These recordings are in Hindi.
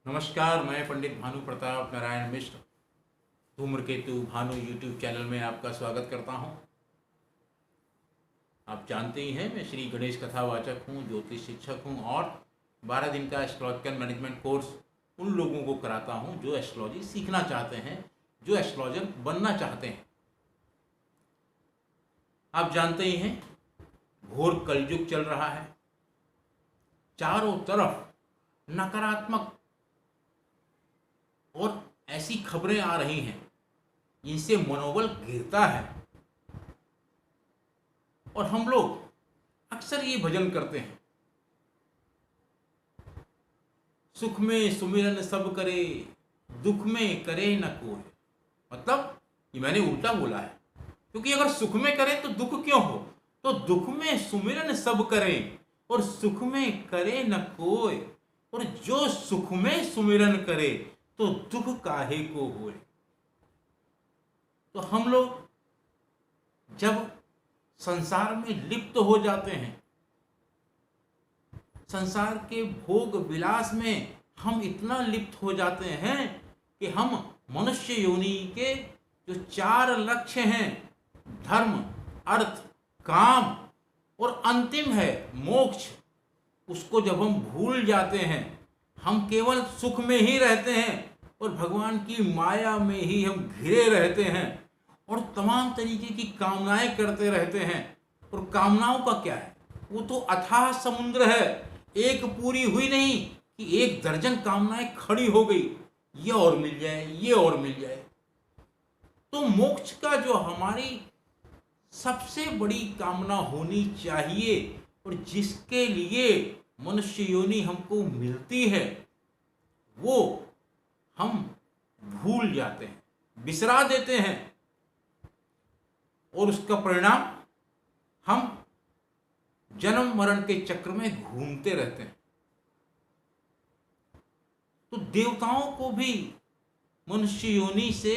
नमस्कार, मैं पंडित भानु प्रताप नारायण मिश्र धूम्रकेतु भानु यूट्यूब चैनल में आपका स्वागत करता हूं। आप जानते ही हैं मैं श्री गणेश कथावाचक हूं, ज्योतिष शिक्षक हूं और 12 दिन का एस्ट्रोलॉजिकल मैनेजमेंट कोर्स उन लोगों को कराता हूं जो एस्ट्रोलॉजी सीखना चाहते हैं, जो एस्ट्रोलॉजर बनना चाहते हैं। आप जानते ही हैं घोर कलयुग चल रहा है, चारों तरफ नकारात्मक और ऐसी खबरें आ रही हैं जिनसे मनोबल गिरता है। और हम लोग अक्सर ये भजन करते हैं, सुख में सुमिरन सब करे, दुख में करे न कोई। मतलब ये मैंने उल्टा बोला है, क्योंकि अगर सुख में करे तो दुख क्यों हो। तो दुख में सुमिरन सब करे और सुख में करे न कोई। और जो सुख में सुमिरन करे तो दुख काहे को होए। तो हम लोग जब संसार में लिप्त हो जाते हैं, संसार के भोग विलास में हम इतना लिप्त हो जाते हैं कि हम मनुष्य योनि के जो 4 लक्ष्य हैं, धर्म, अर्थ, काम और अंतिम है मोक्ष, उसको जब हम भूल जाते हैं, हम केवल सुख में ही रहते हैं और भगवान की माया में ही हम घिरे रहते हैं और तमाम तरीके की कामनाएं करते रहते हैं। और कामनाओं का क्या है, वो तो अथाह समुद्र है, एक पूरी हुई नहीं कि 1 दर्जन कामनाएं खड़ी हो गई, ये और मिल जाए, ये और मिल जाए। तो मोक्ष का जो हमारी सबसे बड़ी कामना होनी चाहिए और जिसके लिए मनुष्य योनि हमको मिलती है, वो हम भूल जाते हैं, बिसरा देते हैं और उसका परिणाम हम जन्म मरण के चक्र में घूमते रहते हैं। तो देवताओं को भी मनुष्य योनि से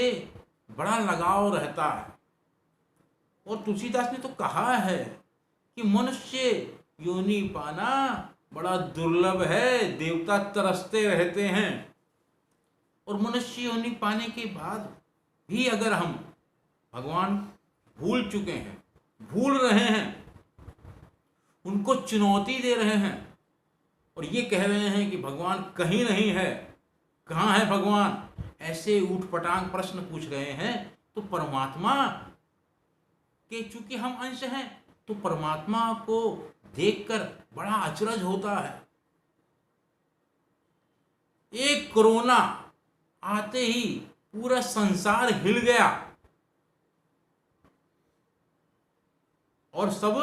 बड़ा लगाव रहता है और तुलसीदास ने तो कहा है कि मनुष्य योनि पाना बड़ा दुर्लभ है, देवता तरसते रहते हैं। और मनुष्य योनि पाने के बाद भी अगर हम भगवान भूल चुके हैं, भूल रहे हैं, उनको चुनौती दे रहे हैं और ये कह रहे हैं कि भगवान कहीं नहीं है, कहाँ है भगवान, ऐसे ऊटपटांग प्रश्न पूछ रहे हैं, तो परमात्मा के चूंकि हम अंश हैं तो परमात्मा को देखकर बड़ा अचरज होता है। एक कोरोना आते ही पूरा संसार हिल गया और सब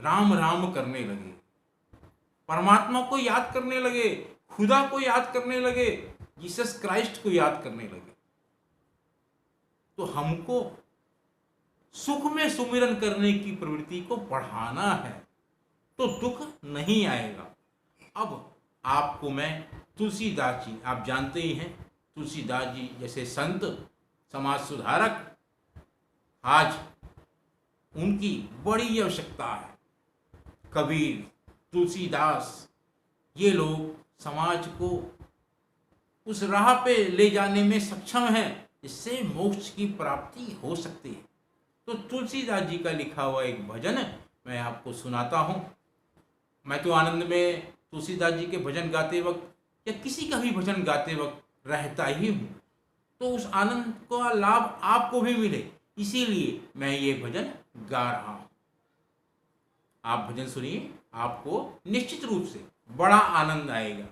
राम राम करने लगे, परमात्मा को याद करने लगे, खुदा को याद करने लगे, जीसस क्राइस्ट को याद करने लगे। तो हमको सुख में सुमिरन करने की प्रवृत्ति को बढ़ाना है तो दुख नहीं आएगा। अब आपको मैं तुलसीदास जी, आप जानते ही हैं तुलसीदास जी जैसे संत, समाज सुधारक, आज उनकी बड़ी आवश्यकता है। कबीर, तुलसीदास, ये लोग समाज को उस राह पे ले जाने में सक्षम हैं जिससे मोक्ष की प्राप्ति हो सकती है। तो तुलसीदास जी का लिखा हुआ एक भजन मैं आपको सुनाता हूँ। मैं तो आनंद में तुलसीदास जी के भजन गाते वक्त या किसी का भी भजन गाते वक्त रहता ही हूँ, तो उस आनंद का लाभ आपको भी मिले, इसीलिए मैं ये भजन गा रहा हूँ। आप भजन सुनिए, आपको निश्चित रूप से बड़ा आनंद आएगा।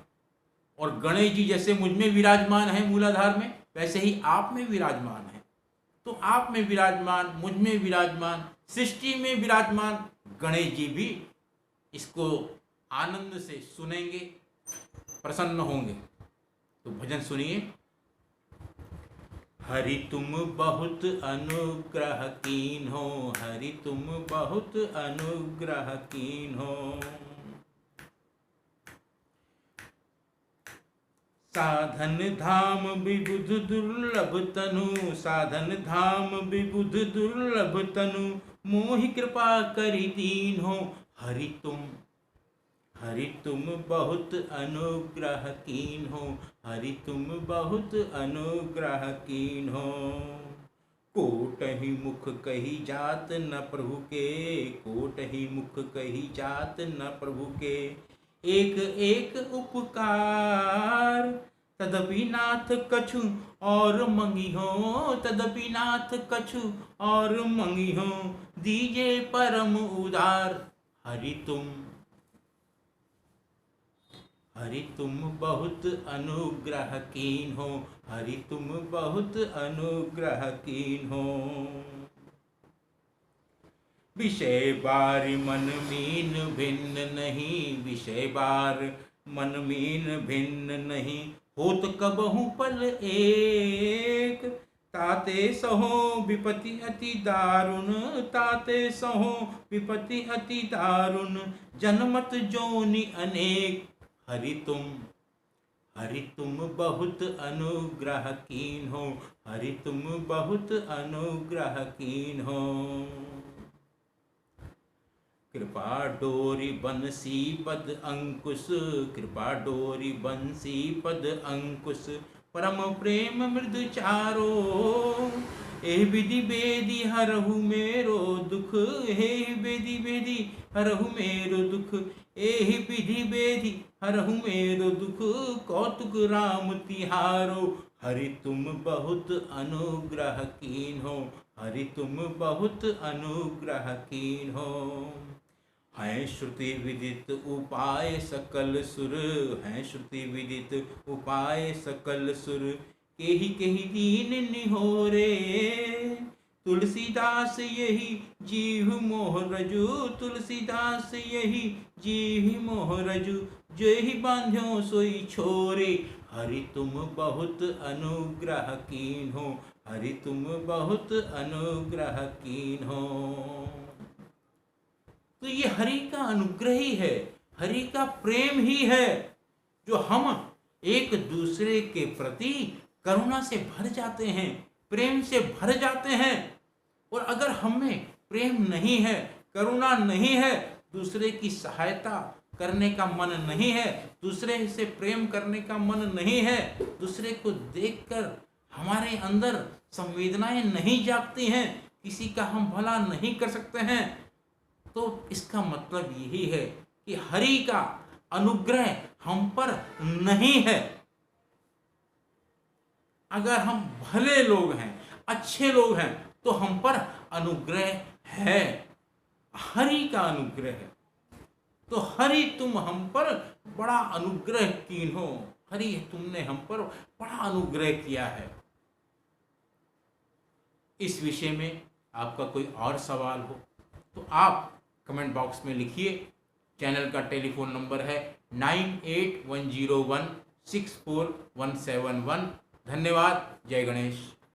और गणेश जी जैसे मुझ में विराजमान है मूलाधार में, वैसे ही आप में विराजमान है। तो आप में विराजमान, मुझ में विराजमान, सृष्टि में विराजमान गणेश जी भी इसको आनंद से सुनेंगे, प्रसन्न होंगे। तो भजन सुनिए। हरि तुम बहुत अनुग्रह कीन हो, हरि तुम बहुत अनुग्रह कीन हो। साधन धाम विबुध दुर्लभ तनु, साधन धाम विबुध दुर्लभ तनु, मोहि कृपा करि दीन हो। हरि तुम हरि तुम बहुत अनुग्रहकीन हो, हरि तुम बहुत अनुग्रहकीन हो। कोटहि मुख कही जात न प्रभु के, कोटहि मुख कही जात न प्रभु के। एक एक उपकार तदपि नाथ कछु और मंगी हो, तदपि नाथ कछु और मंगी हो। दीजे परम उदार हरि तुम बहुत अनुग्रहकीन हो, हरि तुम बहुत अनुग्रहकीन हो। विषय बार मन मीन भिन्न नहीं, विषय बार मन मीन भिन्न नहीं। होत कबहु पल एक, ताते सहो विपति अति दारुण, ताते सहो विपति अति दारुण। जन्मत जोनि अनेक हरि तुम बहुत अनुग्रहकीन हो, हरि तुम बहुत अनुग्रहकीन हो। कृपा डोरी बंसी पद अंकुश, कृपा डोरी बंसी पद अंकुश। परम प्रेम मृदु चारो, ए विधि बेदी हरहु मेरो दुख, हे बेदी बेदी हरहु मेरो दुख। एहि विधि बेदी हरहु मेरो दुख, कौतुक राम तिहारो। हरि तुम बहुत अनुग्रहकीन हो, हरि तुम बहुत अनुग्रहकीन हो। हैं श्रुति विदित उपाय सकल सुर, हैं श्रुति विदित उपाय सकल सुर। केहि केहि दीन निहोरे, तुलसीदास यही जीव मोह रजू, तुलसीदास यही जीव मोह रजू। जो ही बांध्यो सोई छोरे, हरि तुम बहुत अनुग्रहकीन हो, हरि तुम बहुत अनुग्रहकीन हो। तो ये हरि का अनुग्रह ही है, हरि का प्रेम ही है, जो हम एक दूसरे के प्रति करुणा से भर जाते हैं, प्रेम से भर जाते हैं। और अगर हमें प्रेम नहीं है, करुणा नहीं है, दूसरे की सहायता करने का मन नहीं है, दूसरे से प्रेम करने का मन नहीं है, दूसरे को देखकर हमारे अंदर संवेदनाएं नहीं जागती हैं, किसी का हम भला नहीं कर सकते हैं, तो इसका मतलब यही है कि हरि का अनुग्रह हम पर नहीं है। अगर हम भले लोग हैं, अच्छे लोग हैं, तो हम पर अनुग्रह है, हरि का अनुग्रह है। तो हरि तुम हम पर बड़ा अनुग्रह कीन हो, हरि तुमने हम पर बड़ा अनुग्रह किया है। इस विषय में आपका कोई और सवाल हो तो आप कमेंट बॉक्स में लिखिए। चैनल का टेलीफोन नंबर है 9810164171। धन्यवाद। जय गणेश।